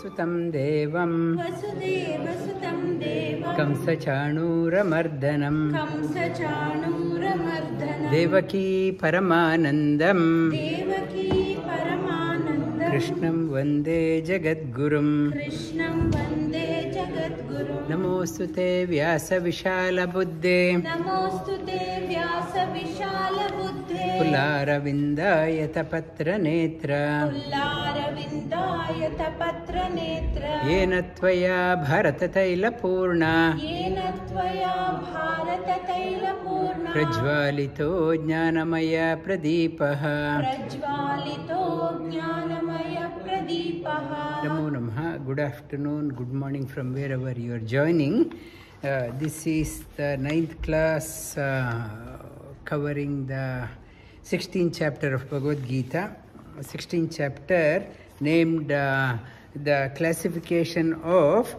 वसुदेवसुतं देवं कंसचाणूरमर्दनं देवकी परमानन्दं कृष्णं वन्दे जगद्गुरुं नमोऽस्तुते व्यासविशालबुद्धे कुलारविन्दायतपत्रनेत्र येन त्वया भारततैलपूर्णा प्रज्वालितो ज्ञानमय प्रदीपः Namo Namaha. Good afternoon, good morning from wherever you are joining. This is the 9th class covering the 16th chapter of Bhagavad Gita. 16th chapter named the classification of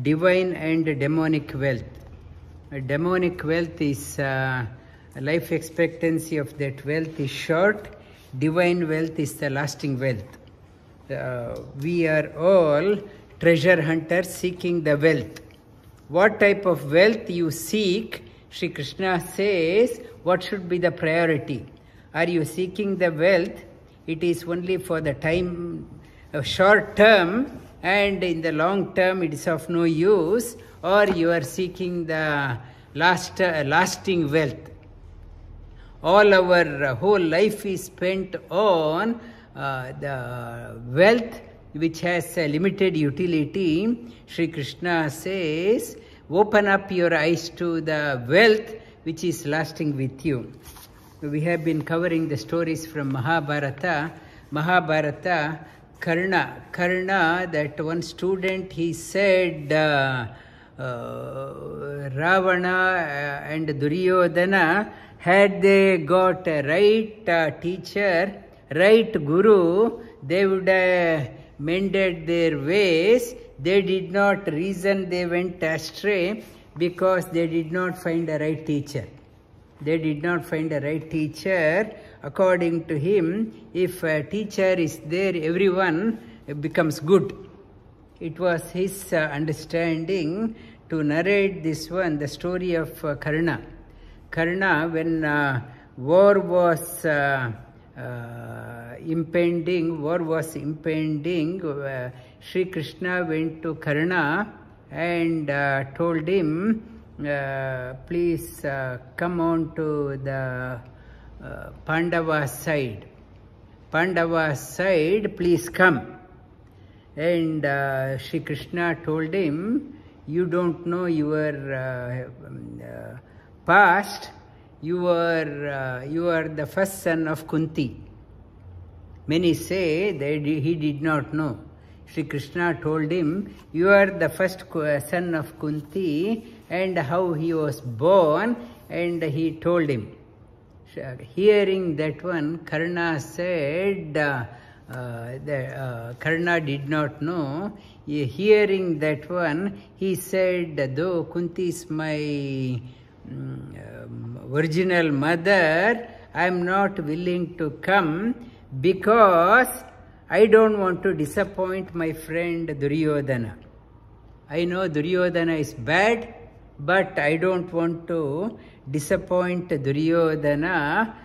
divine and demonic wealth. Demonic wealth is life expectancy of that wealth is short. Divine wealth is the lasting wealth. We are all treasure hunters seeking the wealth. What type of wealth you seek, Sri Krishna says, what should be the priority? Are you seeking the wealth? It is only for the time, short term, and in the long term it is of no use, or you are seeking the lasting wealth. All our whole life is spent on the wealth which has a limited utility. Sri Krishna says, open up your eyes to the wealth which is lasting with you. We have been covering the stories from Mahabharata. Karna, that one student, he said, Ravana and Duryodhana, had they got a right teacher, right guru, they would have mended their ways. They did not reason, they went astray because they did not find a right teacher. They did not find a right teacher. According to him, if a teacher is there, everyone becomes good. It was his understanding to narrate this one, the story of Karna. Karna, when war was impending, Sri Krishna went to Karna and told him, please come on to the Pandava side. Pandava side, please come. And Sri Krishna told him, you don't know your past. You are the first son of Kunti. Many say that he did not know. Sri Krishna told him, you are the first son of Kunti, and how he was born, and he told him. Hearing that one, Karna said, Karna did not know. Hearing that one, he said, though Kunti is my original mother, I am not willing to come because I don't want to disappoint my friend Duryodhana. I know Duryodhana is bad, but I don't want to disappoint Duryodhana.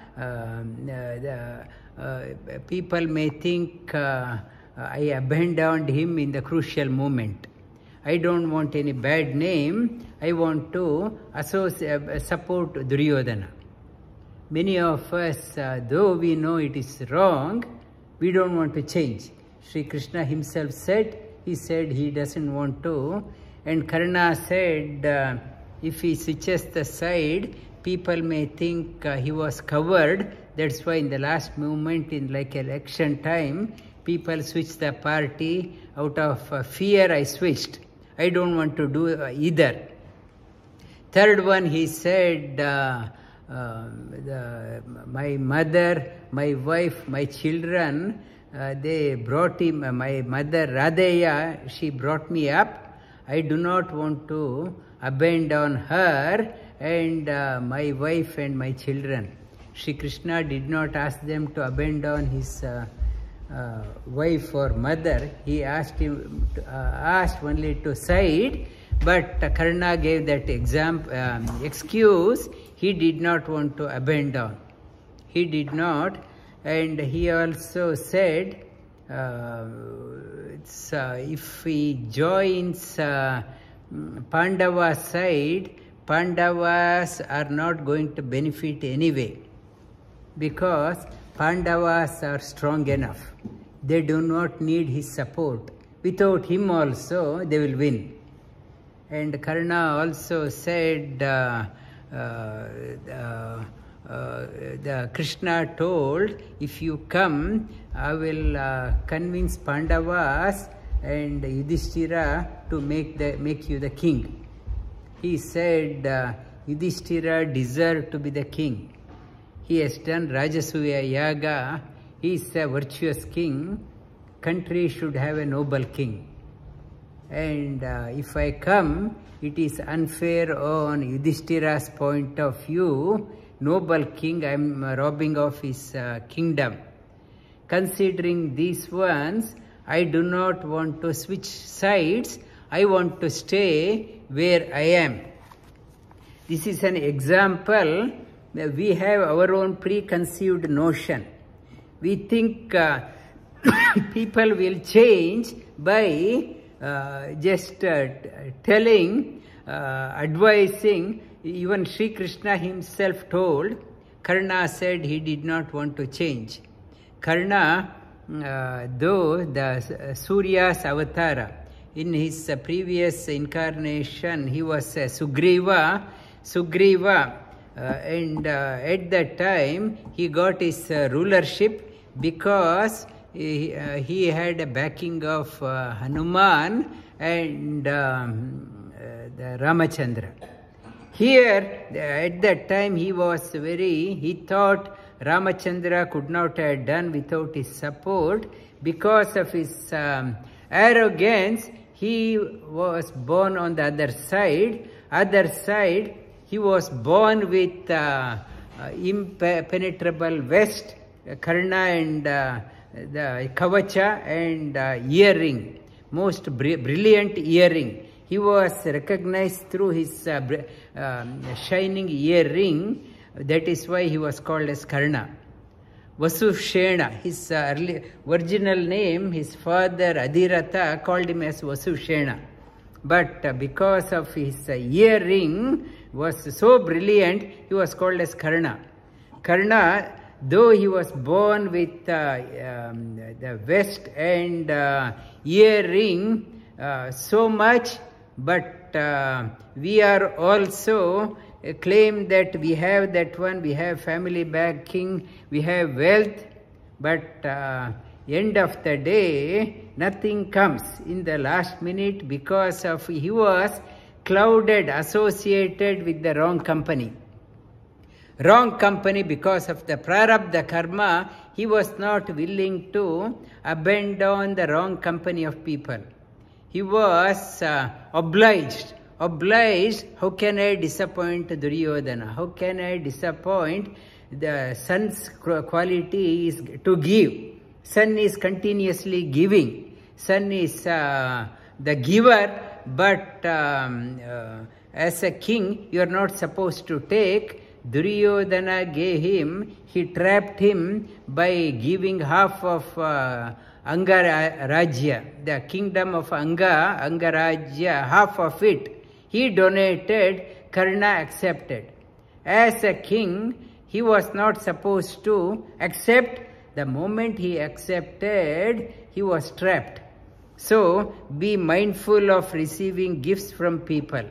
People may think I abandoned him in the crucial moment. I don't want any bad name. I want to support Duryodhana. Many of us, though we know it is wrong, we don't want to change. Sri Krishna himself said, he doesn't want to. And Karna said, if he switches the side, people may think he was covered. That's why in the last moment, in like election time, people switch the party. Out of fear, I switched. I don't want to do either. Third one, he said, my mother, my wife, my children, they brought him, my mother Radheya, she brought me up. I do not want to abandon her and my wife and my children. Shri Krishna did not ask them to abandon his wife or mother, he asked him asked only to side, but Karna gave that excuse. He did not want to abandon. He did not, and he also said, if he joins Pandava's side, Pandavas are not going to benefit anyway, because Pandavas are strong enough. They do not need his support. Without him also, they will win. And Karna also said, the Krishna told, if you come, I will convince Pandavas and Yudhishthira to make you the king. He said, Yudhishthira deserved to be the king. He has done Rajasuya Yaga. He is a virtuous king. Country should have a noble king. And if I come, it is unfair on Yudhishthira's point of view. Noble king, I am robbing of his kingdom. Considering these ones, I do not want to switch sides. I want to stay where I am. This is an example. We have our own preconceived notion. We think people will change by just telling, advising. Even Sri Krishna himself told, Karna said he did not want to change. Karna, though the Surya's avatara, in his previous incarnation, he was Sugriva, and at that time he got his rulership because he had a backing of Hanuman and the Ramachandra. Here, at that time, he thought Ramachandra could not have done without his support. Because of his arrogance, he was born on the other side. He was born with impenetrable vest, Karna and the Kavacha and earring, most brilliant earring. He was recognized through his shining earring. That is why he was called as Karna. Vasushena, his original name, his father Adhiratha called him as Vasushena. But because of his earring was so brilliant, he was called as Karna. Karna, though he was born with the vest and earring so much, but we are also claim that we have that one, we have family backing, we have wealth, but end of the day, nothing comes in the last minute because of he was clouded, associated with the wrong company. Wrong company because of the prarabdha karma, he was not willing to abandon the wrong company of people. He was obliged. How can I disappoint Duryodhana? How can I disappoint the son's quality is to give. Son is continuously giving. Son is the giver, but as a king, you are not supposed to take. Duryodhana gave him, he trapped him by giving half of Angarajya, the kingdom of Angarajya, half of it. He donated, Karna accepted. As a king, he was not supposed to accept. The moment he accepted, he was trapped. So, be mindful of receiving gifts from people.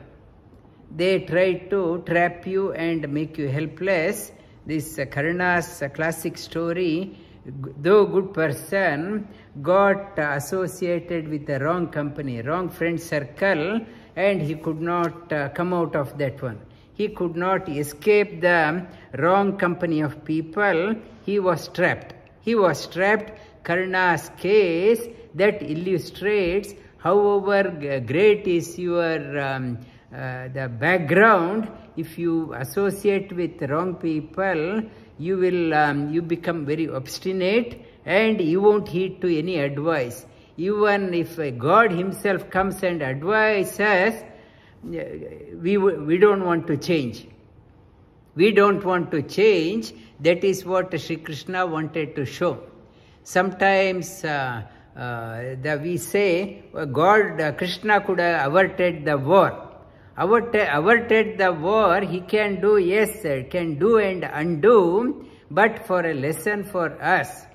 They try to trap you and make you helpless. This Karna's classic story, though good person, got associated with the wrong company, wrong friend circle, and he could not come out of that one. He could not escape the wrong company of people. He was trapped. He was trapped. Karna's case, that illustrates however great is your the background, if you associate with wrong people, you will you become very obstinate and you won't heed to any advice. Even if God himself comes and advises, we don't want to change. We don't want to change. That is what Sri Krishna wanted to show. Sometimes we say God, Krishna could have averted the war. Averted the war, he can do, yes, can do and undo, but for a lesson for us,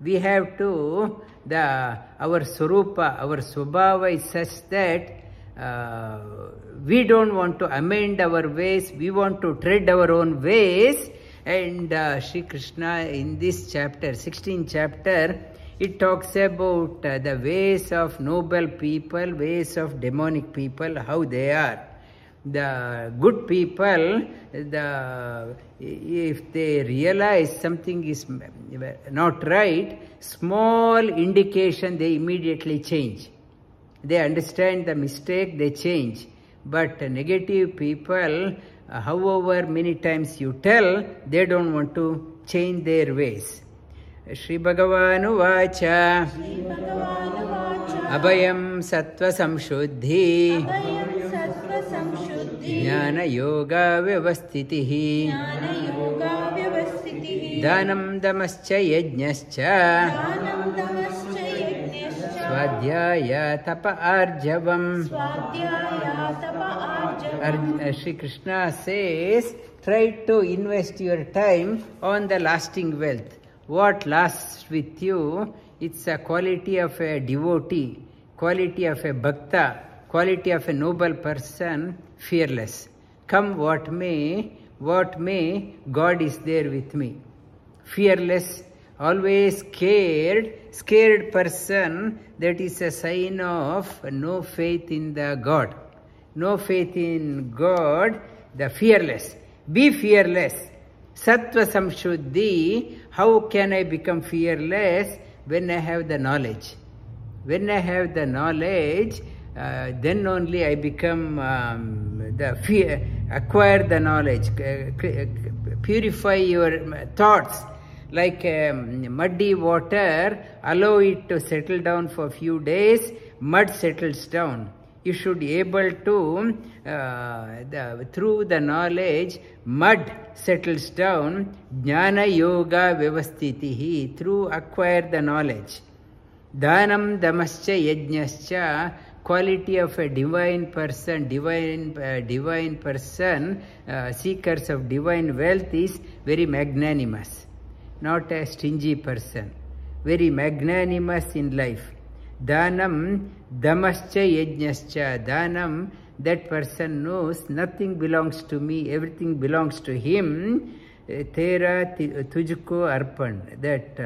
we have to, our Swarupa, our Swabhava is such that we don't want to amend our ways, we want to tread our own ways. And Sri Krishna in this chapter, 16th chapter, it talks about the ways of noble people, ways of demonic people, how they are. The good people, if they realize something is not right, small indication, they immediately change. They understand the mistake, they change. But negative people, however many times you tell, they don't want to change their ways. Shri Bhagavanu Vacha Abhayam Sattva Samshuddhi Jnana Yoga Vyavastitihi Dhanam Damascha Yajnascha Swadhyaya Tapa Arjavam. Shri Krishna says, try to invest your time on the lasting wealth. What lasts with you? It's a quality of a devotee, quality of a bhakta, quality of a noble person, fearless. Come what may, God is there with me. Fearless, always scared person, that is a sign of no faith in the God. No faith in God, the fearless. Be fearless. Sattva Samshuddhi. How can I become fearless? When I have the knowledge. When I have the knowledge, then only I become acquire the knowledge. Purify your thoughts. Like muddy water, allow it to settle down for a few days, mud settles down. You should be able to, through the knowledge, mud settles down. Jnana Yoga Vyavastitihi, through acquire the knowledge. Dhanam Damascha Yajnascha, quality of a divine person, seekers of divine wealth is very magnanimous. Not a stingy person, very magnanimous in life. Dhanam Damascha Yajnascha. Dhanam, that person knows nothing belongs to me, everything belongs to him. Tera Tujko Arpan. That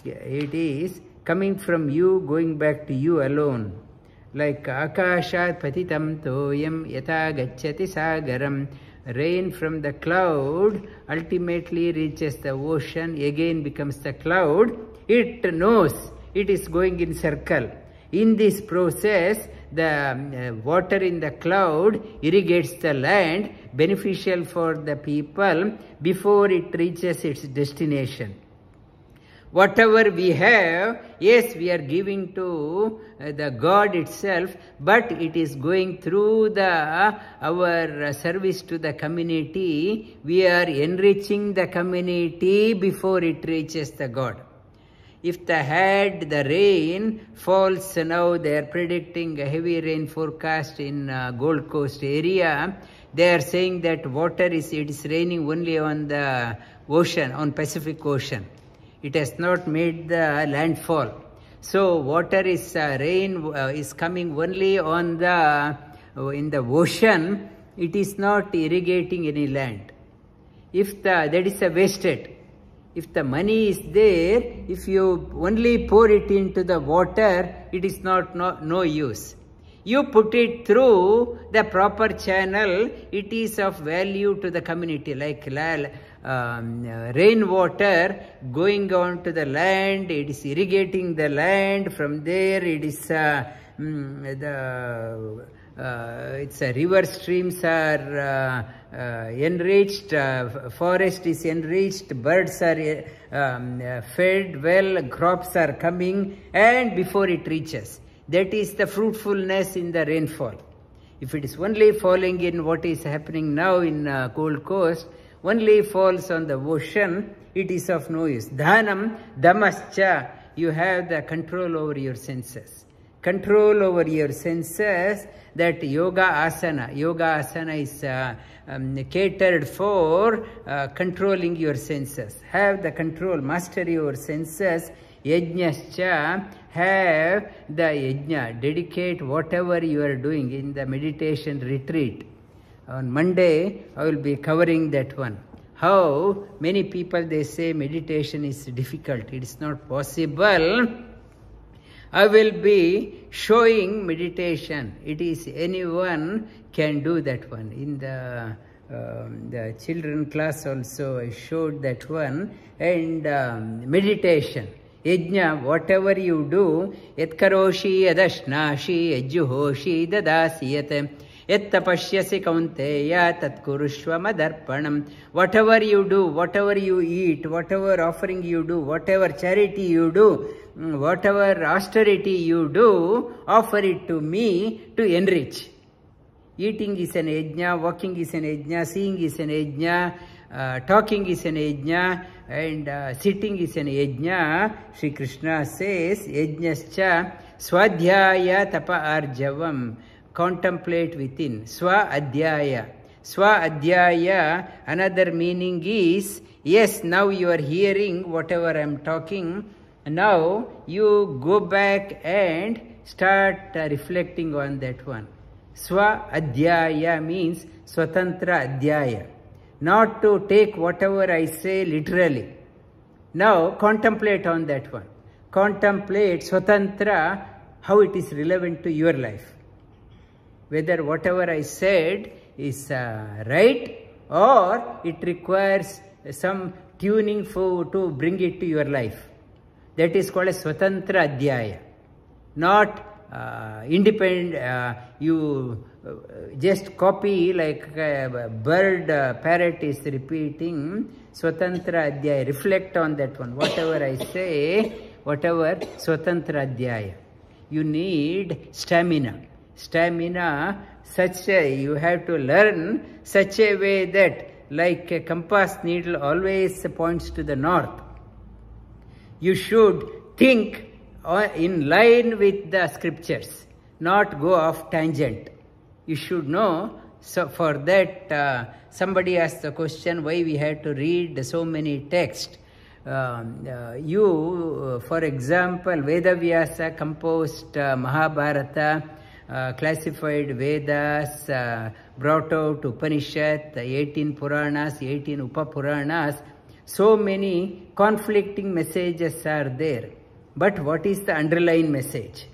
it is coming from you, going back to you alone. Like Akashat Patitam Toyam Yata Gacchati Sagaram. Rain from the cloud ultimately reaches the ocean, again becomes the cloud. It knows it is going in circle. In this process, the water in the cloud irrigates the land, beneficial for the people before it reaches its destination. Whatever we have, yes, we are giving to the God itself, but it is going through our service to the community. We are enriching the community before it reaches the God. If the rain falls now, they are predicting a heavy rain forecast in Gold Coast area. They are saying that it is raining only on the ocean, on Pacific Ocean. It has not made the landfall. So water is rain is coming only on in the ocean. It is not irrigating any land. That is a wasted. If the money is there, if you only pour it into the water, it is no use. You put it through the proper channel, it is of value to the community, like rainwater going on to the land, it is irrigating the land. From there it is It's river streams are enriched, forest is enriched, birds are fed well, crops are coming, and before it reaches. That is the fruitfulness in the rainfall. If it is only falling in what is happening now in Gold Coast, only falls on the ocean, it is of no use. Dhanam, damascha, you have the control over your senses. Control over your senses, that yoga asana. Yoga asana is catered for controlling your senses. Have the control, mastery over senses. Yajnascha, have the yajna. Dedicate whatever you are doing in the meditation retreat. On Monday, I will be covering that one. How many people, they say meditation is difficult. It is not possible. I will be showing meditation. It is anyone can do that one. In the children class also I showed that one. And meditation. Yajna, whatever you do, yat karoshi yadashnashi yajjuhoshi dadasiyate yat tapashyasi kaunteya tat kurushva madarpanam. Whatever you do, whatever you eat, whatever offering you do, whatever charity you do, whatever austerity you do, offer it to me to enrich. Eating is an yajna, walking is an yajna, seeing is an yajna, talking is an yajna, and sitting is an yajna. Sri Krishna says, yajnascha swadhyaya tapa arjavam. Contemplate within. Swa adhyaya. Swa adhyaya, another meaning is, yes, now you are hearing whatever I am talking. Now you go back and start reflecting on that one. Swa adhyaya means swatantra adhyaya. Not to take whatever I say literally. Now contemplate on that one. Contemplate swatantra, how it is relevant to your life. Whether whatever I said is right, or it requires some tuning to bring it to your life. That is called a swatantra adhyaya. Not independent, you just copy like a bird, parrot is repeating. Swatantra adhyaya, reflect on that one. Whatever I say, whatever, swatantra adhyaya. You need stamina. Stamina, you have to learn such a way that like a compass needle always points to the north. You should think in line with the scriptures, not go off tangent. You should know. So for that, somebody asked the question, why we had to read so many texts. For example, Vedavyasa composed Mahabharata, classified Vedas, brought out Upanishad, 18 Puranas, 18 Upapuranas. So many conflicting messages are there. But what is the underlying message?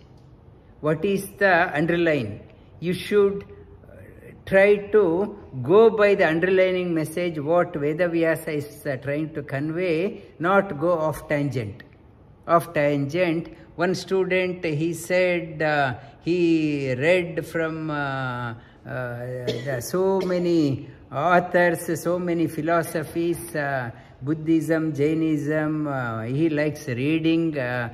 What is the underlying? You should try to go by the underlying message, what Vedavyasa is trying to convey, not go off tangent. Off tangent. One student, he said he read from so many authors, so many philosophies, Buddhism, Jainism, he likes reading the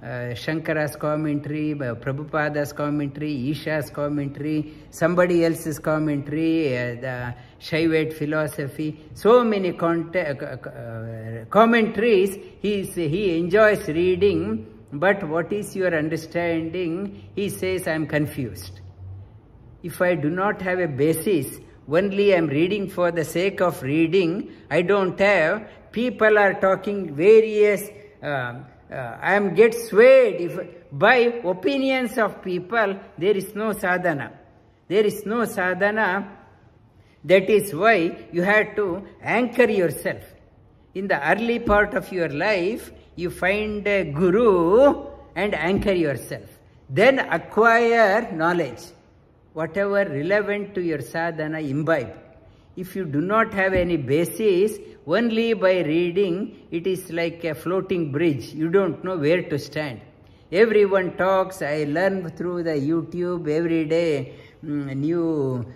Shankara's commentary, Prabhupada's commentary, Isha's commentary, somebody else's commentary, the Shaivite philosophy, so many commentaries he enjoys reading, but what is your understanding? He says, I am confused. If I do not have a basis, only I am reading for the sake of reading, I don't have, people are talking various, I am get swayed by opinions of people. There is no sadhana. There is no sadhana. That is why you have to anchor yourself. In the early part of your life, you find a guru and anchor yourself. Then acquire knowledge. Whatever relevant to your sadhana, imbibe. If you do not have any basis, only by reading, it is like a floating bridge. You don't know where to stand. Everyone talks. I learn through the YouTube every day. New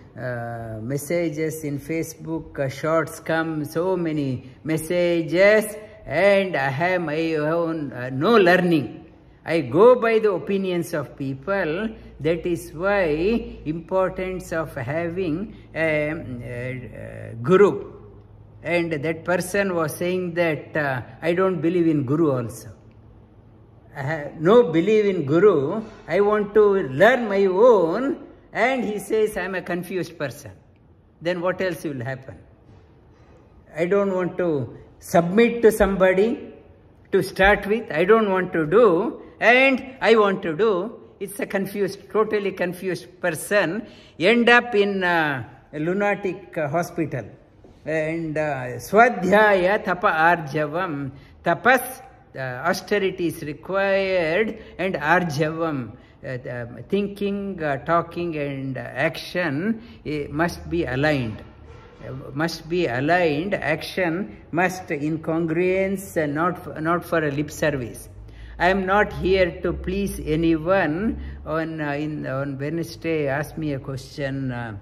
messages in Facebook, shorts come, so many messages, and I have my own no learning. I go by the opinions of people. That is why importance of having a guru. And that person was saying that I don't believe in guru also. I have no belief in guru. I want to learn my own. And he says, I am a confused person. Then what else will happen? I don't want to submit to somebody to start with. I don't want to do. And I want to do. It's a confused, totally confused person. End up in a lunatic hospital. And Swadhyaya Tapa Arjavam. Tapas, austerity is required, and Arjavam. Thinking, talking and action must be aligned. Action must in congruence, not for a lip service. I am not here to please anyone. On Wednesday, asked me a question.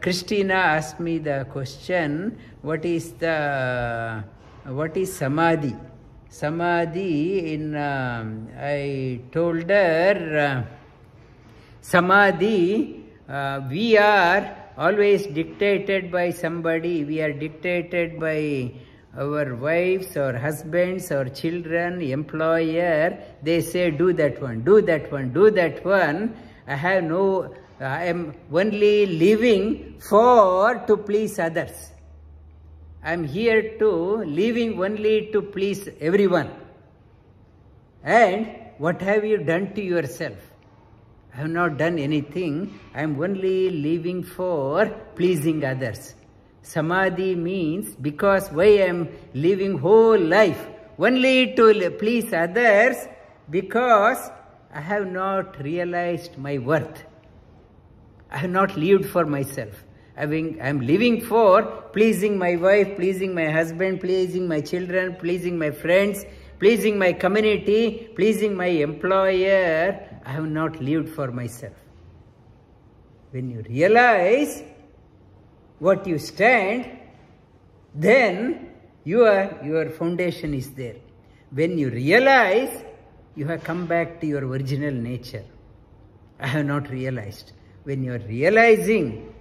Christina asked me the question, what is samadhi? Samadhi, I told her, samadhi, we are always dictated by somebody. We are dictated by our wives, or husbands, or children, employer. They say, do that one, do that one, do that one. I am only living to please others. I am here living only to please everyone. And what have you done to yourself? I have not done anything. I am only living for pleasing others. Samadhi means, because why I am living whole life only to please others? Because I have not realized my worth. I have not lived for myself. I am living for pleasing my wife, pleasing my husband, pleasing my children, pleasing my friends, pleasing my community, pleasing my employer. I have not lived for myself. When you realize what you stand, then your foundation is there. When you realize, you have come back to your original nature. I have not realized. When you are realizing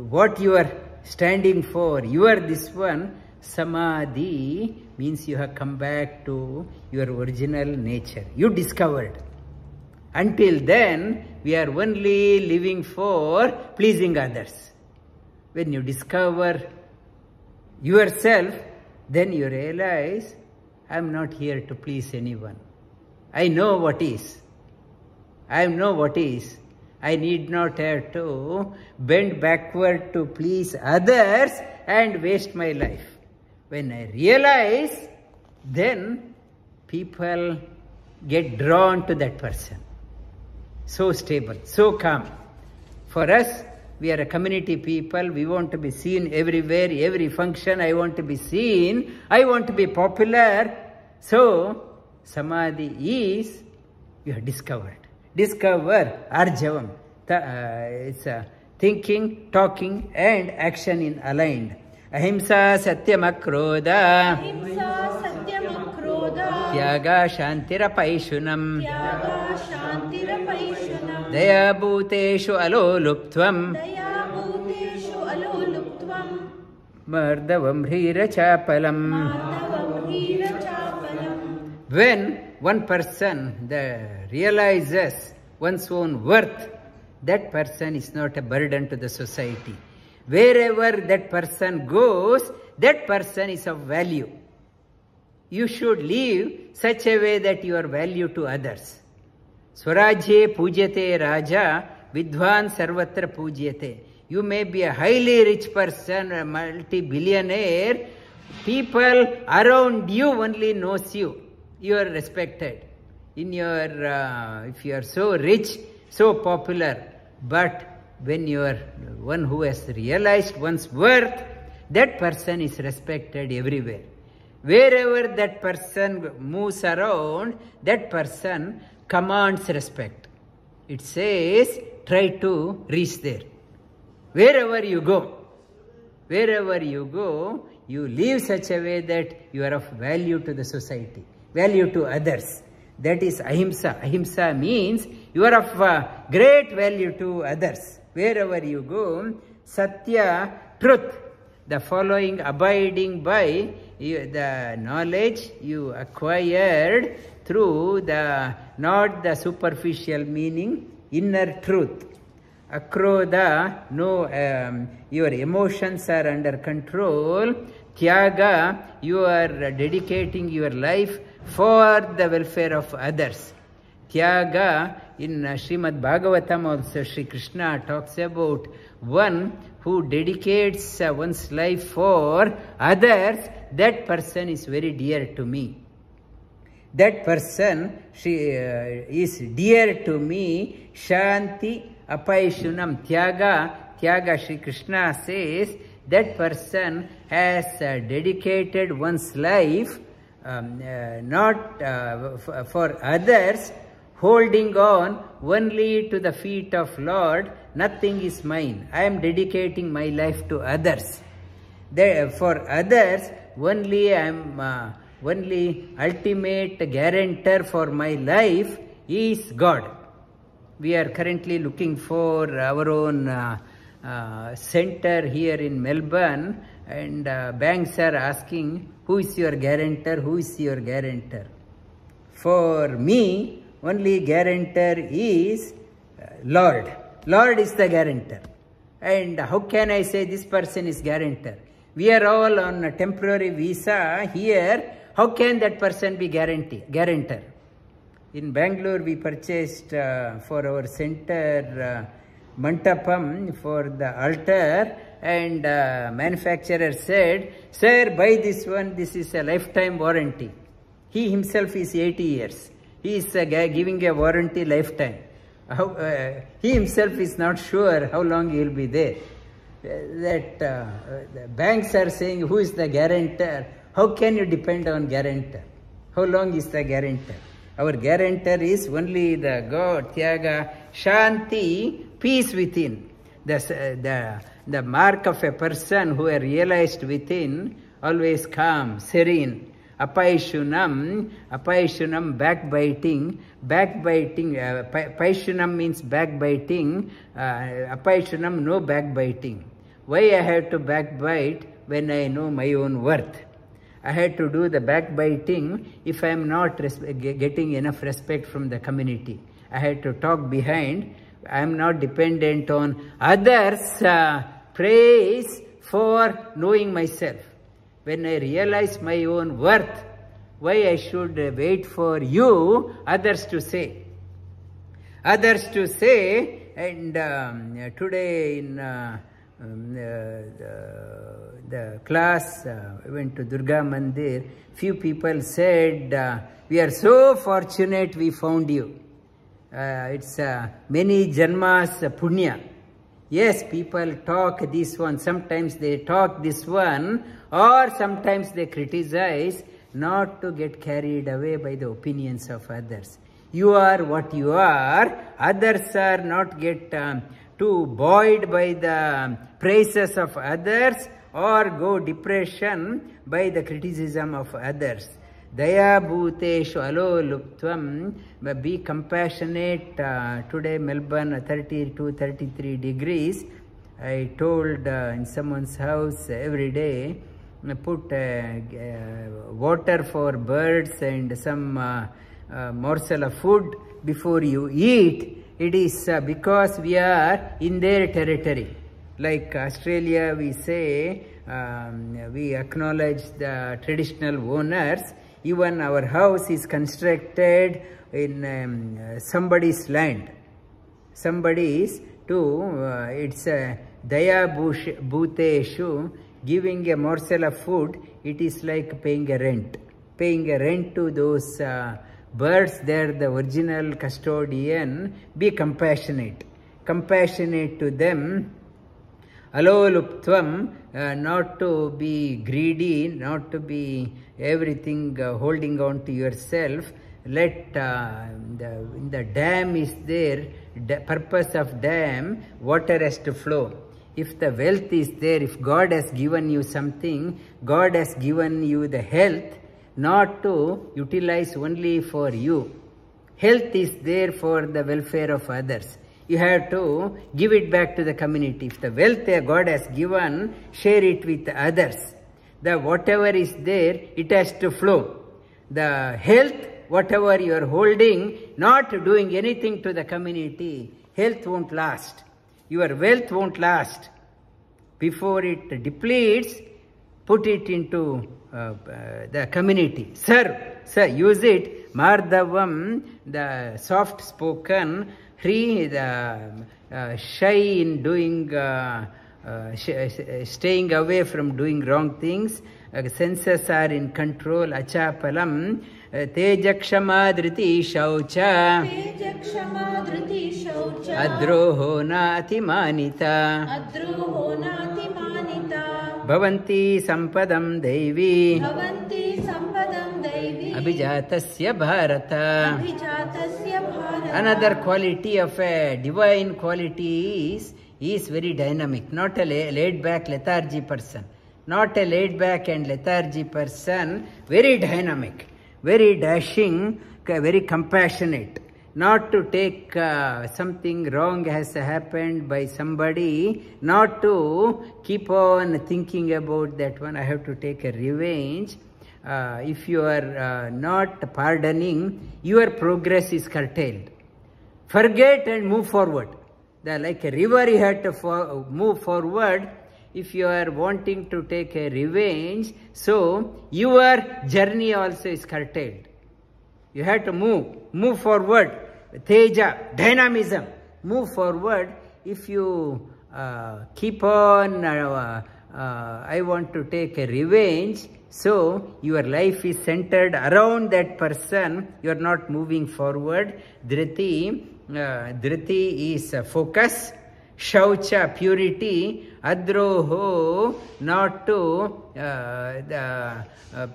what you are standing for, you are this one, samadhi means you have come back to your original nature. You discovered. Until then, we are only living for pleasing others. When you discover yourself, then you realize, I am not here to please anyone. I know what is. I know what is. I need not have to bend backward to please others and waste my life. When I realize, then people get drawn to that person. So stable, so calm. For us, we are a community people. We want to be seen everywhere, every function. I want to be seen. I want to be popular. So, samadhi is, you have discovered. Discover Arjavam. It's thinking, talking, and action in aligned. Ahimsa Satyamakroda. Ahimsa Satyamakroda. Tyaga Shantirapaishunam. Tyaga Shantirapaishunam. Daya Bhuteshu Aloluptvam. Daya Bhuteshu Aloluptvam. Mardavam Hrira Chapalam. Madhavam Hrira Chapalam. When one person realizes one's own worth, that person is not a burden to the society. Wherever that person goes, that person is of value. You should live such a way that you are value to others. Swarajye pujyate raja, vidvan sarvatra pujyate. You may be a highly rich person, a multi-billionaire. People around you only knows you. You are respected. If you are so rich, so popular, but when you are one who has realized one's worth, that person is respected everywhere. Wherever that person moves around, that person commands respect. It says, try to reach there. Wherever you go, you live such a way that you are of value to the society, value to others. That is ahimsa. Ahimsa means you are of great value to others. Wherever you go, satya, truth, the following, abiding by the knowledge you acquired through not the superficial meaning, inner truth. Akrodha, no, your emotions are under control. Tyaga, you are dedicating your life for the welfare of others. Tyaga, in Srimad Bhagavatam also, Sri Krishna talks about one who dedicates one's life for others. That person is very dear to me. That person is dear to me. Shanti apaishunam. Tyaga, Sri Krishna says, that person has dedicated one's life not for others, holding on only to the feet of Lord. Nothing is mine. I am dedicating my life to others. For others, only I am only ultimate guarantor for my life is God. We are currently looking for our own center here in Melbourne, and banks are asking, who is your guarantor? Who is your guarantor? For me, only guarantor is Lord. Lord is the guarantor. And how can I say this person is guarantor? We are all on a temporary visa here. How can that person be guarantor? In Bangalore, we purchased for our center mantapam for the altar, and manufacturer said, sir, buy this one, this is a lifetime warranty. He himself is 80 years. He is giving a warranty lifetime. He himself is not sure how long he will be there. The banks are saying, who is the guarantor? How can you depend on guarantor? How long is the guarantor? Our guarantor is only the God, Tyaga, Shanti, peace within. The mark of a person who are realized within, always calm, serene. Apaishunam, backbiting. Paishunam means backbiting. Apaishunam, no backbiting. Why I have to backbite when I know my own worth? I had to do the backbiting if I am not getting enough respect from the community. I had to talk behind. I am not dependent on others' praise for knowing myself. When I realize my own worth, why I should wait for you, others to say. Others to say, and today in the class, I went to Durga Mandir, few people said, we are so fortunate we found you. It's many janmas punya. Yes, people talk this one, sometimes they talk this one, or sometimes they criticize, not to get carried away by the opinions of others. You are what you are, others are not get too buoyed by the praises of others, or go depression by the criticism of others. Daya bhuteshu alo luptvam, be compassionate. Today Melbourne 32-33 degrees. I told in someone's house every day, put water for birds and some morsel of food before you eat. It is because we are in their territory. Like Australia, we say, we acknowledge the traditional owners. Even our house is constructed in somebody's land. Somebody's too, it's a daya bhuteshu, giving a morsel of food, it is like paying a rent. Paying a rent to those birds, they are the original custodian. Be compassionate. Compassionate to them. Aloluptvam, not to be greedy, not to be everything holding on to yourself. Let the dam is there, purpose of dam, water has to flow. If the wealth is there, if God has given you something, God has given you the health, not to utilize only for you. Health is there for the welfare of others. You have to give it back to the community. If the wealth God has given, share it with others. The whatever is there, it has to flow. The health, whatever you are holding, not doing anything to the community, health won't last. Your wealth won't last. Before it depletes, put it into the community. Serve, use it. Mardhavam, the soft spoken, the shy in doing, staying away from doing wrong things. Senses are in control. Achapalam, tejakshama dhriti shaucha, adroho na atimanita, bhavanti sampadam devi, abhijatasya bharata. Another quality of a divine quality is very dynamic, not a laid back lethargy person. Not a laid back and lethargy person, very dynamic, very dashing, very compassionate. Not to take something wrong has happened by somebody, not to keep on thinking about that one, I have to take a revenge. If you are not pardoning, your progress is curtailed. Forget and move forward. Like a river, you have to move forward. If you are wanting to take a revenge, so your journey also is curtailed. You have to move forward. Teja, dynamism, move forward. If you keep on, I want to take a revenge, so your life is centered around that person, you are not moving forward. Dhriti is focus, shaucha, purity, adroho, not to,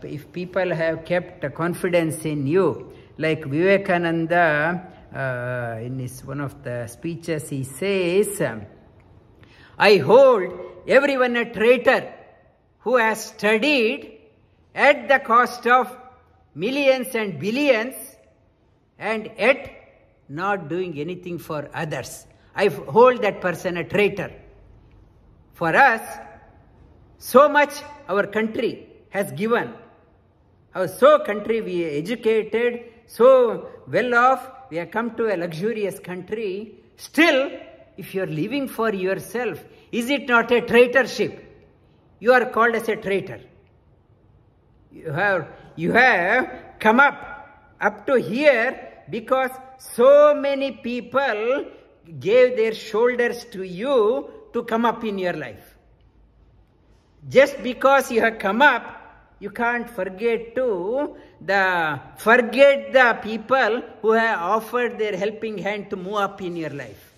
if people have kept confidence in you, like Vivekananda, in one of the speeches, he says, I hold everyone a traitor who has studied at the cost of millions and billions and yet not doing anything for others. I hold that person a traitor. For us, so much our country has given. Our country, we are educated, so well off, we have come to a luxurious country. Still, if you are living for yourself, is it not a traitorship? You are called as a traitor. You have come up to here because so many people gave their shoulders to you to come up in your life. Just because you have come up, you can't forget the people who have offered their helping hand to move up in your life.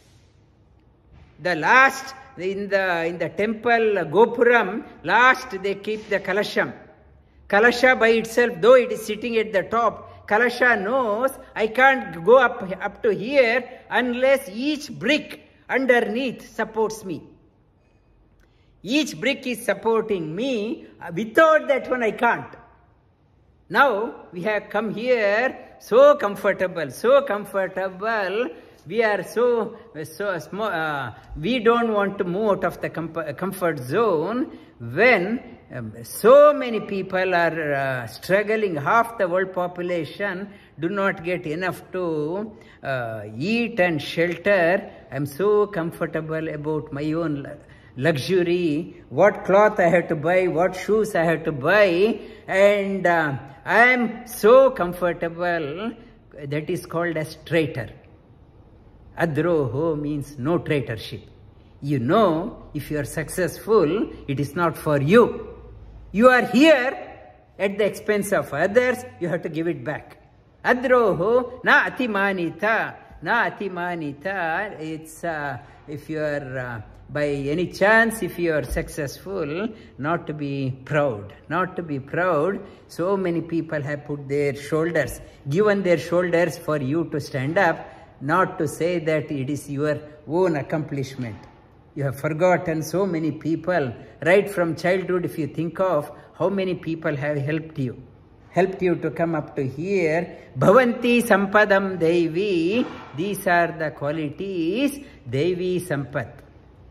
The last, in the temple Gopuram, last they keep the Kalasham. Kalasha by itself, though it is sitting at the top, Kalasha knows I can't go up to here unless each brick underneath supports me. Each brick is supporting me. Without that one, I can't. Now, we have come here so comfortable. We are so small. We don't want to move out of the comfort zone when so many people are struggling. Half the world population do not get enough to eat and shelter. I am so comfortable about my own luxury, what cloth I have to buy, what shoes I have to buy, and I am so comfortable. That is called as traitor. Adroho means no traitorship. You know, if you are successful, it is not for you. You are here at the expense of others, you have to give it back. Adroho na atimanita. Na atimanita, it's if you are by any chance, if you are successful, not to be proud. Not to be proud. So many people have put their shoulders, given their shoulders for you to stand up, not to say that it is your own accomplishment. You have forgotten so many people, right from childhood. If you think of how many people have helped you to come up to here. Bhavanti sampadam Devi. These are the qualities. Devi sampat.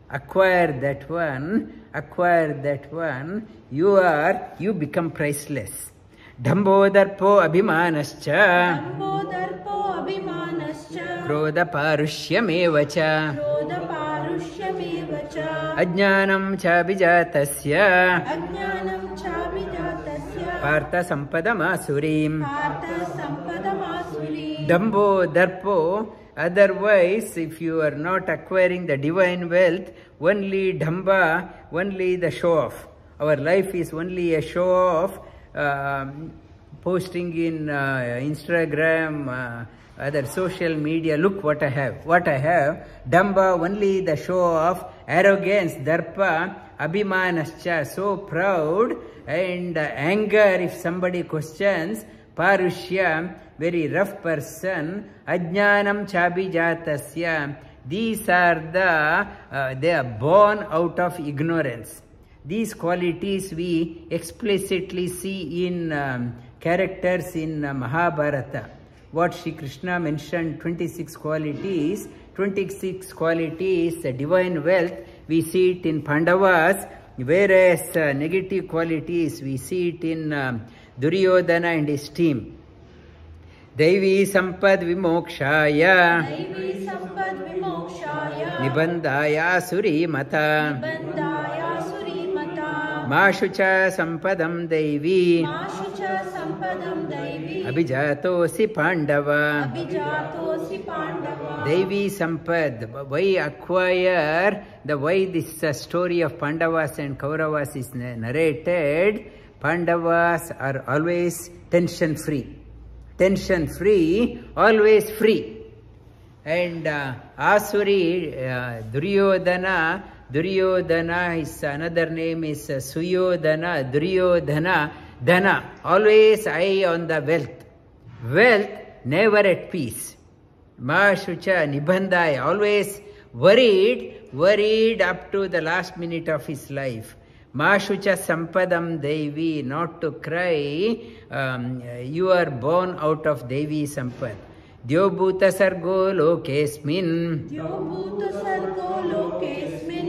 Acquire that one. You become priceless. Dhambodarpo abhimanascha. Krodha parushyame-vacha. Ajnanam chabijatasya. Partha sampadamasurim. Dhambo, darpo. Otherwise, if you are not acquiring the divine wealth, only dhamba, only the show off. Our life is only a show off, posting in Instagram, other social media. Look what I have. Dhamba, only the show off. Arrogance, darpa, abhimanascha, so proud. And anger, if somebody questions. Parushya, very rough person. Ajnanam chabijatasya. These are they are born out of ignorance. These qualities we explicitly see in characters in Mahabharata. What Shri Krishna mentioned, 26 qualities, the divine wealth, we see it in Pandavas, whereas negative qualities, we see it in Duryodhana and his team. Devi sampad vimokshaya. Nibandhaya suri mata. Mashucha sampadam Devi. Abhijatosi Pandava. Devi Sampad. Why acquire? Why this story of Pandavas and Kauravas is narrated? Pandavas are always tension free. Always free. And Asuri, Duryodhana, his another name is Suyodhana, Duryodhana, Dhana, always eye on the wealth, never at peace. Mashucha, Nibandhaya, always worried up to the last minute of his life. Mashucha sampadam Devi, not to cry, you are born out of Devi sampad. Dyobhuta sargo lokesmin.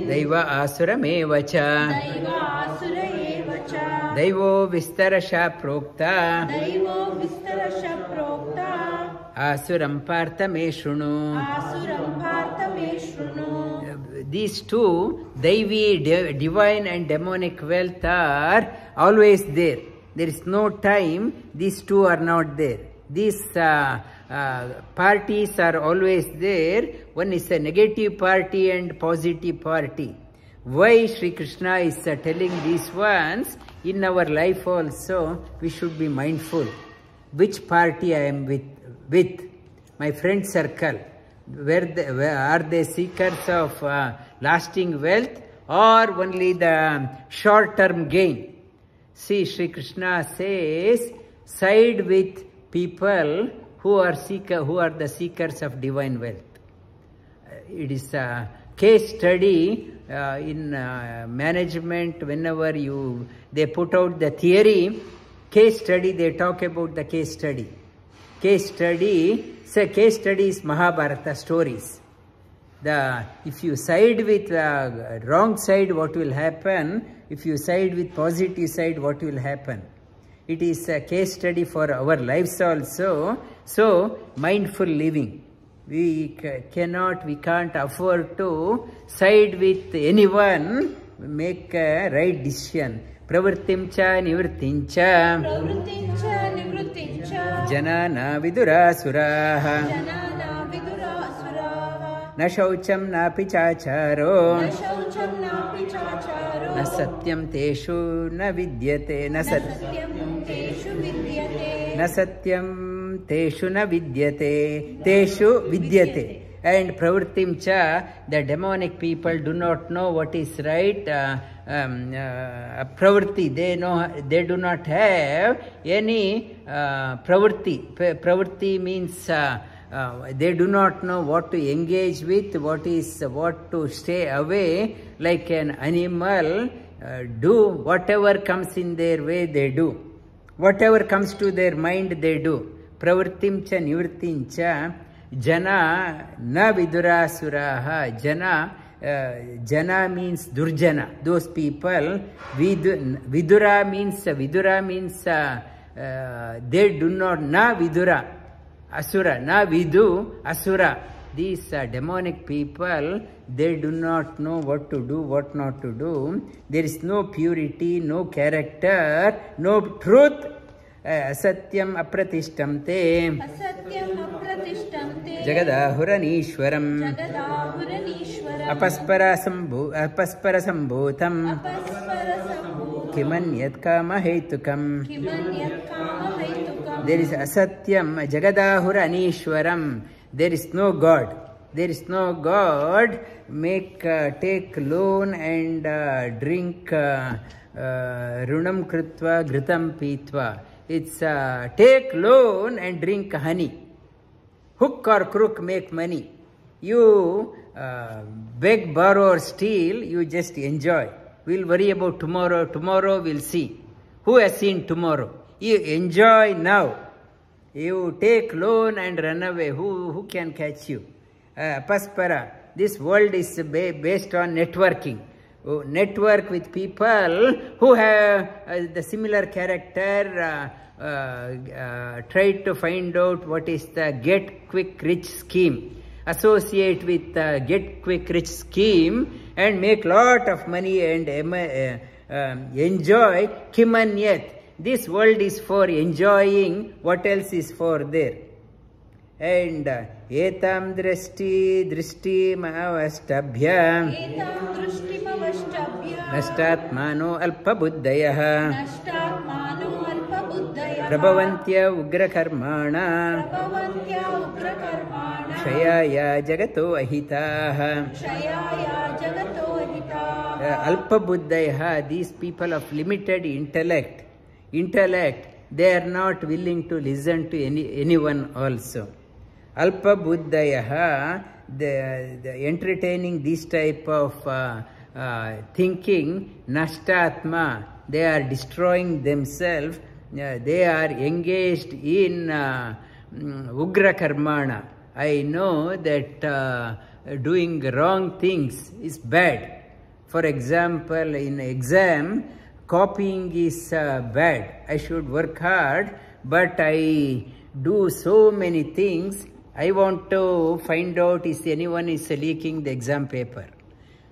Daiva asuramevacha. Daivo vistarasha prokta. Asuram partha me shrunu. These two, Daivi, divine and demonic wealth, are always there. There is no time these two are not there. These parties are always there. One is a negative party and positive party. Why Sri Krishna is telling these ones? In our life also, we should be mindful. Which party I am with? My friend circle. Where are they seekers of lasting wealth or only the short-term gain? See, Sri Krishna says, side with people who are the seekers of divine wealth. It is a case study in management. Whenever they put out the theory, case study, they talk about the case study. Case study is Mahabharata stories. If you side with wrong side, what will happen? If you side with positive side, what will happen? It is a case study for our lives also. So, mindful living. We can't afford to side with anyone, make a right decision. Pravrittimcha nivrittincha. Janana vidurasuraha. Na shaucham na pichacharo. Na satyam teshu na vidyate. Na satyam teshu na vidyate. Teshu vidyate. And pravrittim cha, the demonic people do not know what is right. Pravritti, they do not have any pravritti. Pravritti means they do not know what to engage with, what to stay away. Like an animal, do whatever comes in their way, they do. Whatever comes to their mind, they do. Pravrittim cha nivrittim cha jana na vidurasuraha. Jana means durjana, those people. Vidura means they do not, na vidura, asura, na vidu, asura. These demonic people, they do not know what to do, what not to do. There is no purity, no character, no truth. Asatyam apratishtamte. Asatyam apratishtamte. Jagadahuranishwaram. Jagadahuranishwaram. Apaspara sambhutam. Kimanyat kama hetukam. Kimanyat kama hetukam. There is asatyam, Jagadahuranishwaram. There is no God. There is no God. Take loan and drink runam kritva ghritam pitva. It's take loan and drink honey. Hook or crook make money. You beg, borrow or steal, you just enjoy. We'll worry about tomorrow. Tomorrow we'll see. Who has seen tomorrow? You enjoy now. You take loan and run away. Who can catch you? Paspara. This world is based on networking. Network with people who have the similar character. Try to find out what is the get quick rich scheme. Associate with the get quick rich scheme and make lot of money and enjoy. Kimanyat. This world is for enjoying. What else is for there? And etam drishti mavastabhya. Etam drishti mavastabhya. Nashtatmano alpabuddhayah. Nashtatmano alpabuddhayah. Prabhavantya ugrakarmana. Prabhavantya ugrakarmana. Kshayaya jagato ahitaha. Kshayaya jagato ahitaha. Alpabuddhayah, these people of limited intellect, they are not willing to listen to anyone also. Alpa Buddhaya, the entertaining this type of thinking, Nashtatma, they are destroying themselves, they are engaged in Ugra Karmana. I know that doing wrong things is bad. For example, in exam, copying is bad. I should work hard, but I do so many things. I want to find out if anyone is leaking the exam paper.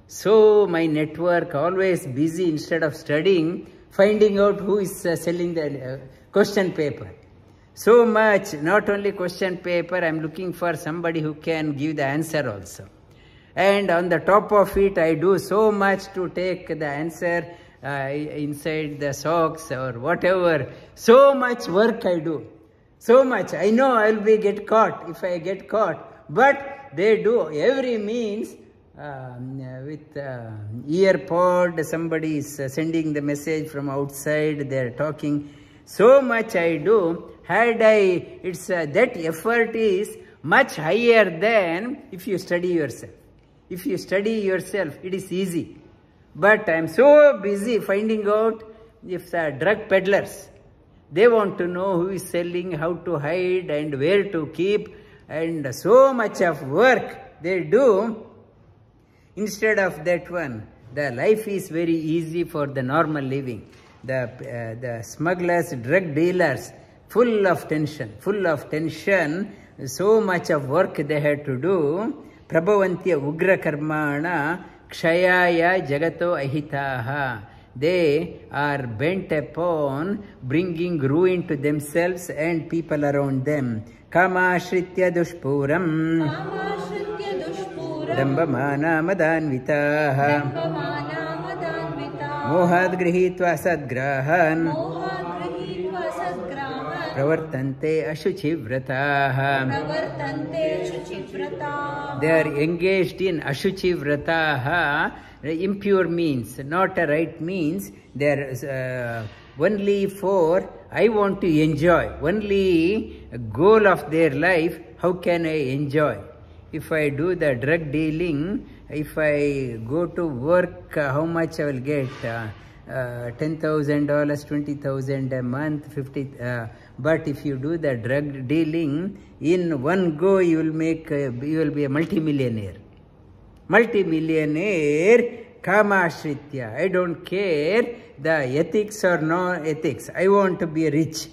So my network always busy instead of studying, finding out who is selling the question paper. So much, not only question paper, I am looking for somebody who can give the answer also. And on the top of it, I do so much to take the answer inside the socks or whatever. So much work I do. So much. I know I will get caught if I get caught. But they do every means with earpod. Somebody is sending the message from outside. They are talking. So much I do. That effort is much higher than if you study yourself. If you study yourself, it is easy. But I am so busy finding out if the drug peddlers, they want to know who is selling, how to hide and where to keep, and so much of work they do. Instead of that one, the life is very easy for the normal living. The smugglers, drug dealers, full of tension, so much of work they had to do. Prabhavantya ugra karmana kshayaya jagato ahitaha. They are bent upon bringing ruin to themselves and people around them. Kama shritya dushpuram. Dambamana madanvitaha. Mohad grihitva sadgrahan. pravartante ashuchivrataah. pravartante shuchivrataah. They are engaged in ashuchivrataah, impure means, not a right means. They are only for, I want to enjoy. Only goal of their life, how can I enjoy? If I do the drug dealing, if I go to work, how much I will get? $10,000, $20,000 a month, 50. But if you do the drug dealing, in one go you will make, you will be a multimillionaire. Multimillionaire, kama ashritya. I don't care the ethics or no ethics. I want to be rich.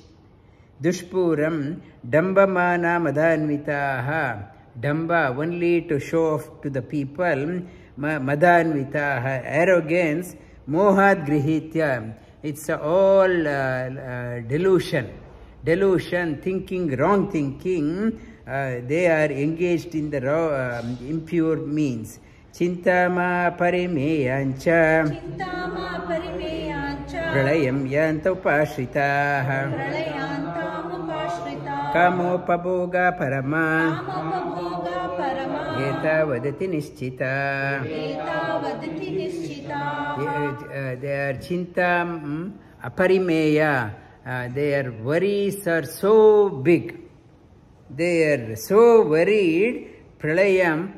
Dushpuram, dambamana madanvitaha. Damba, only to show off to the people. Madanvitaha, arrogance. Mohad grihitya. It's all delusion. Delusion, thinking, wrong thinking. They are engaged in the impure means. Chintama parimeyancha. Chintama parimeyancha. Pralayam yanta upashritaah. Pralayantam upashritaah. Kamopaboga parama. Kamopaboga parama. Eta vadati nischita. Eta vadati nischita. Their chintam aparimeya. Their worries are so big. They are so worried. Pralayam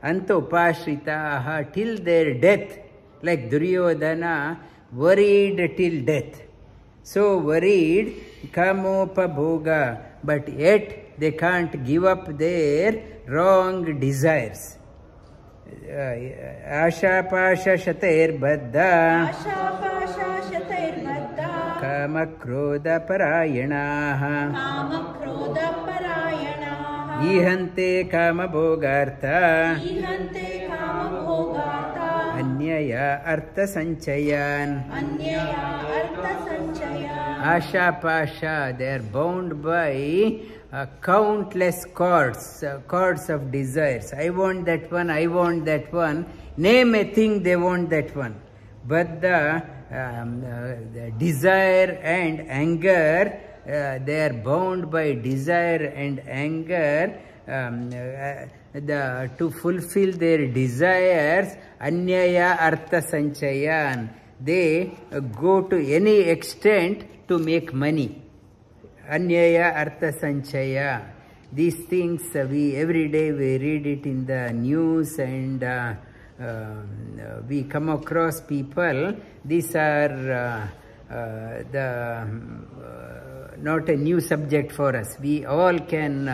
anta upashritaah, till their death, like Duryodhana, worried till death. So worried, kamopabhoga, but yet they can't give up their wrong desires. Asha pasha shatair baddha. Asha pasha shatair baddha. Kama krodha parayanaah. Kama krodha parayanaah. Ihante kama bhogartha. Ihante kama bhogartha. Anyaya artha sanchayan. Anyaya artha sanchayan. Asha pasha, they are bound by countless cords of desires. I want that one, I want that one. Name a thing, they want that one. But the desire and anger, they are bound by desire and anger. To fulfill their desires, anyaya artha sanchayan. They go to any extent to make money. Anyaya artha sanchaya. These things we every day we read it in the news, and we come across people. These are not a new subject for us. We all can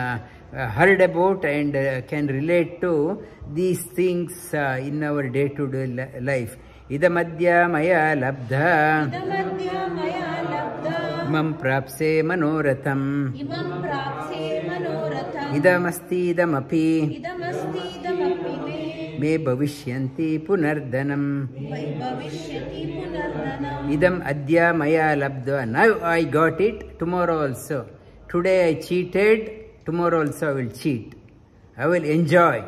heard about and can relate to these things in our day-to-day life. Idamadya maya labdha. Idamadya maya labdha. Imam prapse manoratham. Imam prapse manoratham. Idamasti idamapi. Idamasti idamapi me. Me bhavishyanti punardanam. Me bhavishyati punardanam. Idam adya maya labdha. Now I got it, tomorrow also. Today I cheated, tomorrow also I will cheat. I will enjoy.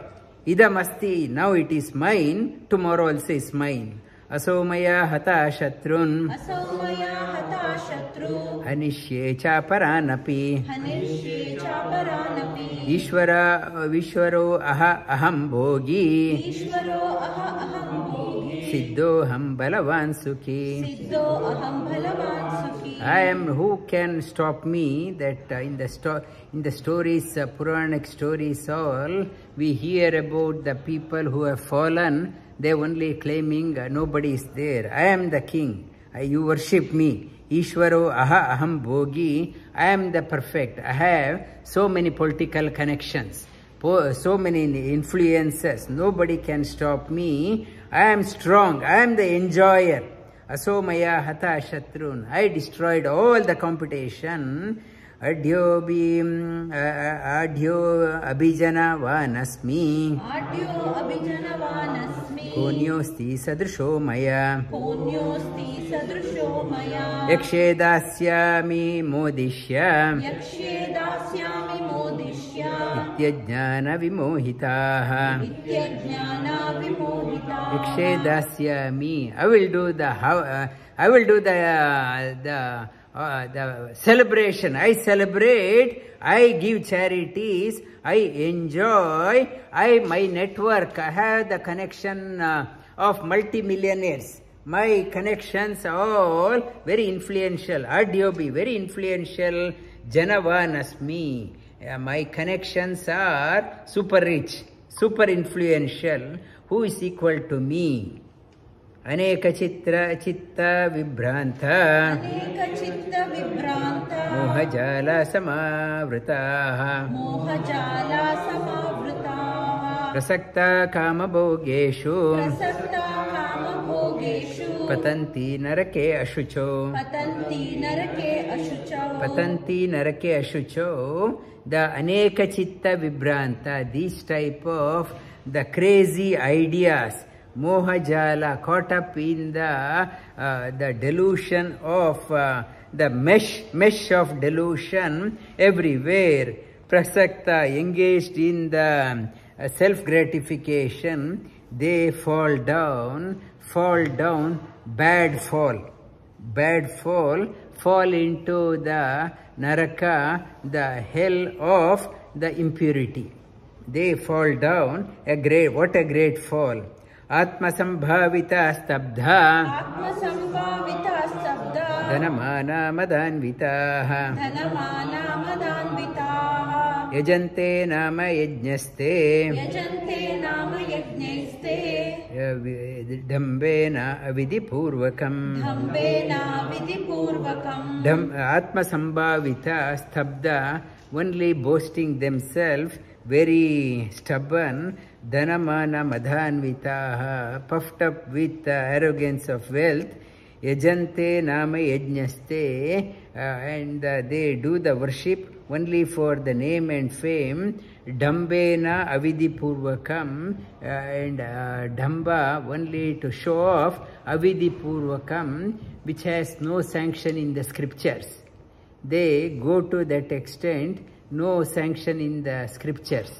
Idamasti, now it is mine, tomorrow also is mine. Asomaya hata shatrun. Asomaya hata shatru. Hanishye cha paranapi. Hanishye cha paranapi. Vishwaro aham bhogi. Ishvaro aham bhogi. Siddhoham balavan sukhi. Siddho aham balavan sukhi. I am, who can stop me? That in the stories, Puranic stories all, we hear about the people who have fallen. They only claiming nobody is there. I am the king. You worship me. Ishvaro aham bhogi. I am the perfect. I have so many political connections, so many influences. Nobody can stop me. I am strong. I am the enjoyer. Asomaya hata shatrun. I destroyed all the competition. Adhyo abhijana vanasmi. Adhyo abhijana vanasmi. Konyosti sadrisho maya. Konyosti sadrisho maya. Yakshe dasyami modishya. Yakshe dasyami modishya. Nityajnana vimohitaha. Nityajnana vimohitaha. Yakshe dasyami. I will do the I will do the celebration. I celebrate, I give charities, I enjoy, my network, I have the connection of multi-millionaires. My connections are all very influential. Adyobi, very influential. Janavanasmi. My connections are super rich, super influential. Who is equal to me? Aneka chitta vibranta. Aneka chitta vibranta. Mohajala samavritaha. Mohajala samavritaha. Prasakta kama bhogeshu. Prasakta kama bhogeshu. Patanti narake ashucho. Patanti narake ashucho. Patanti narake ashucho. The aneka chitta vibranta, these type of the crazy ideas, mohajala, caught up in the delusion of the mesh of delusion everywhere. Prasakta, engaged in the self-gratification, they fall down, bad fall into the naraka, the hell of the impurity. They fall down, what a great fall. Atma sambhavita stabdha. Atma sambhavita stabdha. Dhanamana madanvitaha. Dhanamana madanvitaha. Yajante nama yajnaste. Yajante nama yajnaste. Dhambena avidipurvakam. Dhambena avidipurvakam. Atma sambhavita stabdha, only boasting themselves, very stubborn. Dhanamana madhanvitaha, puffed up with arrogance of wealth. Yajante nama yajnaste, and they do the worship only for the name and fame. Dhambena avidipurvakam, and dhamba only to show off. Avidipurvakam, which has no sanction in the scriptures. They go to that extent, no sanction in the scriptures.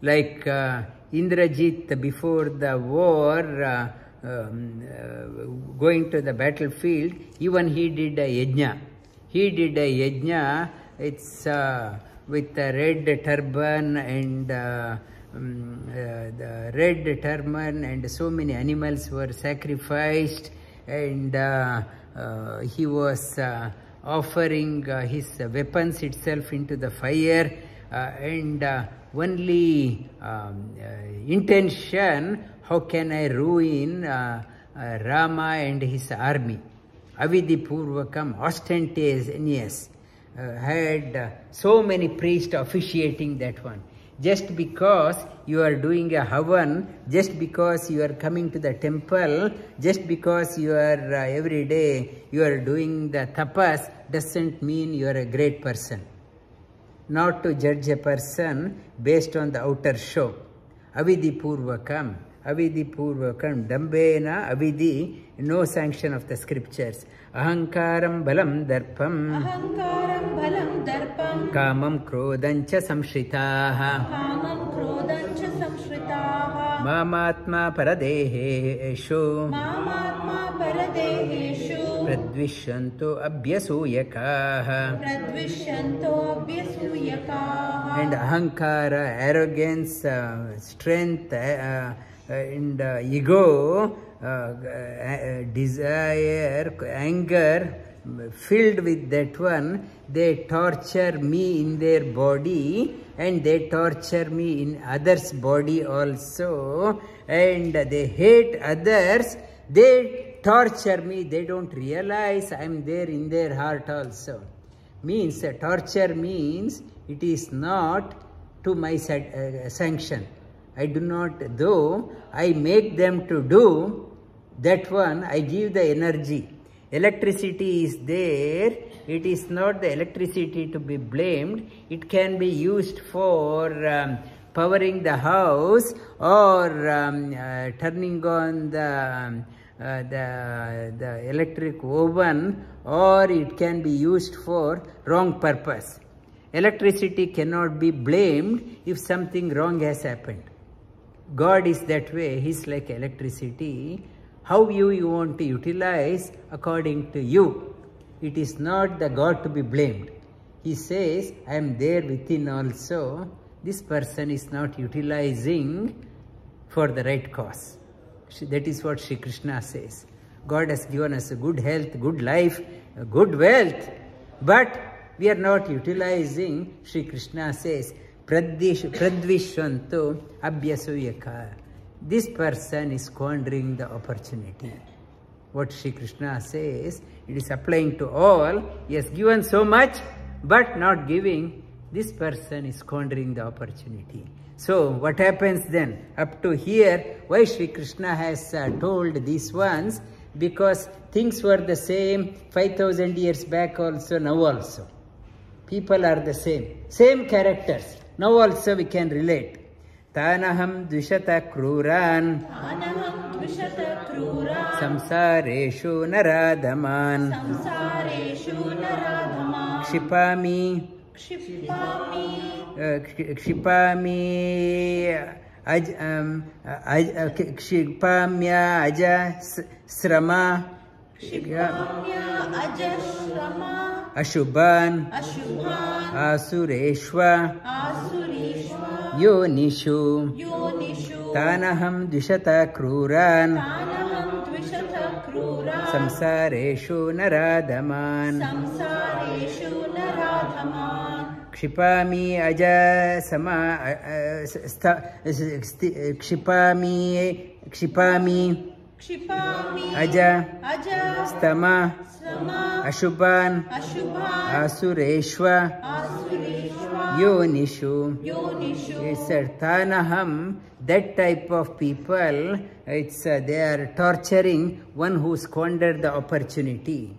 Like Indrajit before the war, going to the battlefield, even he did a yajna. It's with the red turban and the red turban, and so many animals were sacrificed, and he was offering his weapons itself into the fire, and only intention, how can I ruin Rama and his army? Avidipurvakam, ostentatious, had so many priests officiating that one. Just because you are doing a havan, just because you are coming to the temple, just because you are every day you are doing the tapas, doesn't mean you are a great person. Not to judge a person based on the outer show. Avidipurvakam, dambena avidhi, no sanction of the scriptures. Ahankaram balam darpam. Ahankaram balam darpam. Kamam krodancha samshritaha. Kamam krodancha samshritaha. Mamatma paradeheshu. Mamatma paradeheshu. Pradvishyanto abhyasuyakaha. Pradvishyanto abhyasuyakaha. And ahankara, arrogance, strength, and ego, desire, anger, filled with that one, they torture me in their body, and they torture me in others' body also, and they hate others, they torture me, they don't realize I am there in their heart also. Means, torture means, it is not to my sanction. I do not do, I make them to do, that one I give the energy. Electricity is there, it is not the electricity to be blamed, it can be used for powering the house, or turning on the electric oven, or it can be used for wrong purpose. Electricity cannot be blamed if something wrong has happened. God is that way, He is like electricity. How you want to utilize according to you. It is not the God to be blamed. He says, I am there within also. This person is not utilizing for the right cause. That is what Sri Krishna says. God has given us a good health, good life, good wealth, but we are not utilizing. Sri Krishna says, Pradvishwanto Abhyasuyaka. This person is squandering the opportunity. What Sri Krishna says, it is applying to all. He has given so much, but not giving. This person is squandering the opportunity. So what happens then? Up to here, why Sri Krishna has told these ones? Because things were the same 5,000 years back also, now also. People are the same. Same characters. Now also we can relate. Tanaham dvishata kruran. Tanaham dvishata kruran. Samsareshu naradaman. Samsareshu naradhaman. Kshipami. Kshipamya aja srama. Ashubhan. Asureshva. Yonishu. Tanaham dvishata kruran. Samsareshu naradaman. Kshipami aja sama. Kshipami aja stama. Ashubhan. Asureshva. Yonishu. It's a Tanaham, that type of people, it's they are torturing one who squandered the opportunity.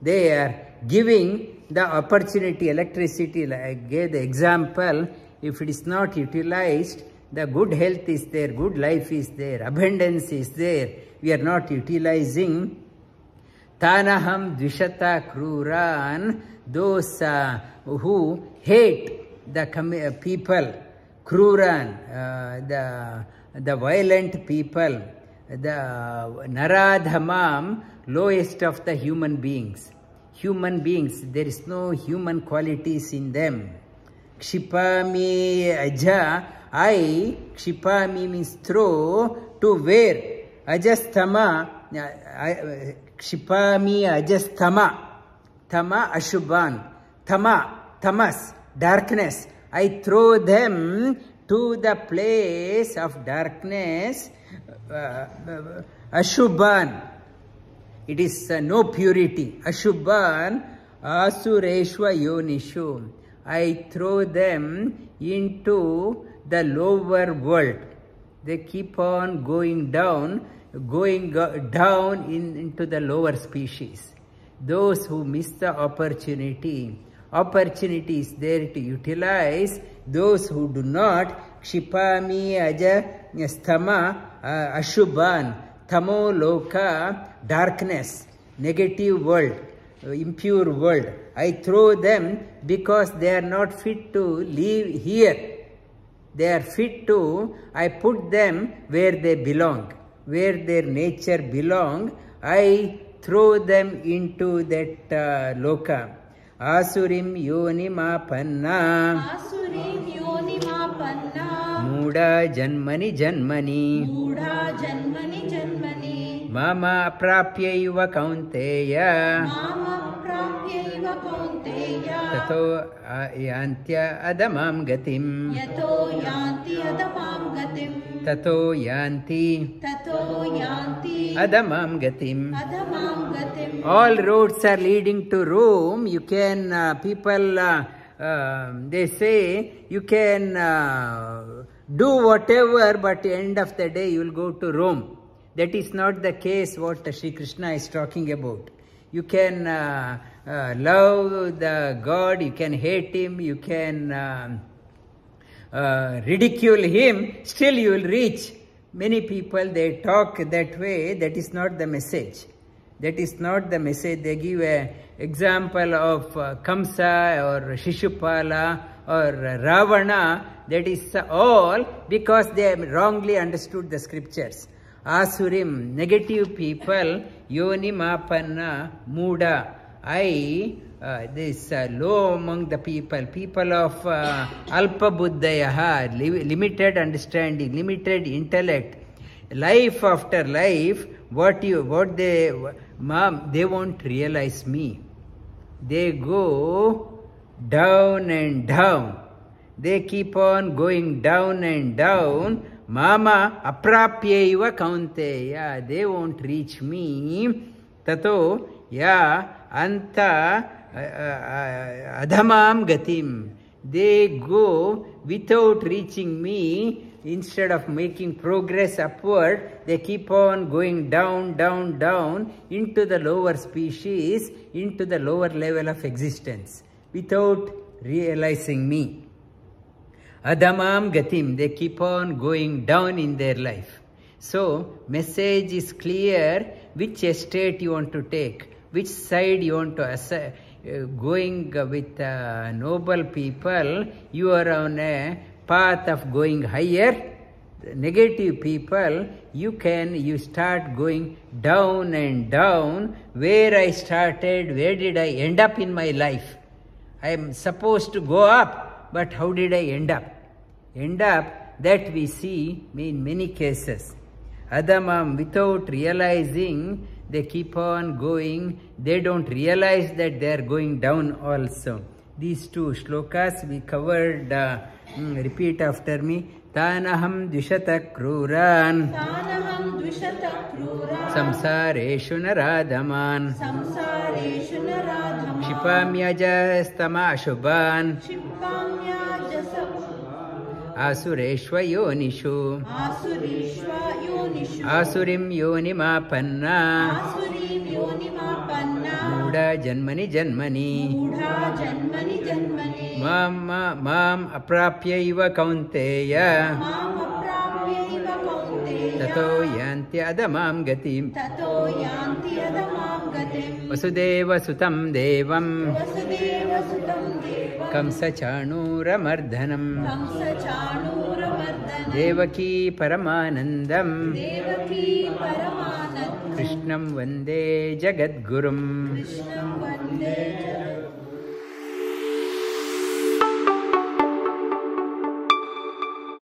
They are giving the opportunity, electricity. I gave the example, if it is not utilized, the good health is there, good life is there, abundance is there. We are not utilizing. Tanaham dvishata kruran, those who hate the people, kruran, the violent people, the naradhamam, lowest of the human beings. Human beings, there is no human qualities in them. Kshipami aja, kshipami means throw, to where? Ajastama, kshipami ajastama, tama ashubhan, tamas, darkness. I throw them to the place of darkness, ashubhan. It is no purity. Ashubhan, asureshva yonishu. I throw them into the lower world. They keep on going down into the lower species. Those who miss the opportunity is there to utilize. Those who do not, kshipami aja stama ashubhan, tamo loka, darkness, negative world, impure world. I throw them because they are not fit to live here. They are fit to, I put them where they belong, where their nature belong. I throw them into that loka. Asurim yonimapanna. Asurim yonimapanna. Muda janmani janmani. Muda janmani janmani. Mama prapyaiva kaunteya. Mama prapyaiva kaunteya. Tato yantya adamam gatim. Yato yanti adamam gatim. Tato yanti adamam gatim. Adamam gatim. All roads are leading to Rome. You can, people, they say, you can do whatever, but at the end of the day, you will go to Rome. That is not the case what Sri Krishna is talking about. You can love the God, you can hate him, you can ridicule him, still you will reach. Many people, they talk that way. That is not the message. That is not the message. They give an example of Kamsa or Shishupala or Ravana. That is all because they have wrongly understood the scriptures. Asurim, negative people, Yonimapanna, Muda. This low among the people of Alpa Buddhayaha, limited understanding, limited intellect, life after life, they won't realize me. They go down and down. They keep on going down and down. Mama aprapyaiva kaunteya. They won't reach me. Tato ya anta adhamam gatim. They go without reaching me. Instead of making progress upward, they keep on going down, down, down into the lower species, into the lower level of existence, without realizing me. Adhamam gatim, they keep on going down in their life. So, message is clear which estate you want to take, which side you want to going with noble people, you are on a path of going higher. Negative people, you start going down and down. Where I started, where did I end up in my life? I am supposed to go up, but how did I end up? That we see in many cases. Adhamam, without realizing, they keep on going. They don't realize that they are going down also. These two shlokas we covered. Repeat after me. Tanaham dvishata kruran samsareshu naradaman Shipamyaja shubhan Asureshva yonishu Asurim yonimapanna Muda janmani Mam aprapyaiva kaunteya Tato yanti adhamam gatim Vasudeva sutam devam Kamsa chanura mardhanam Devaki paramanandam Krishnam vande jagadgurum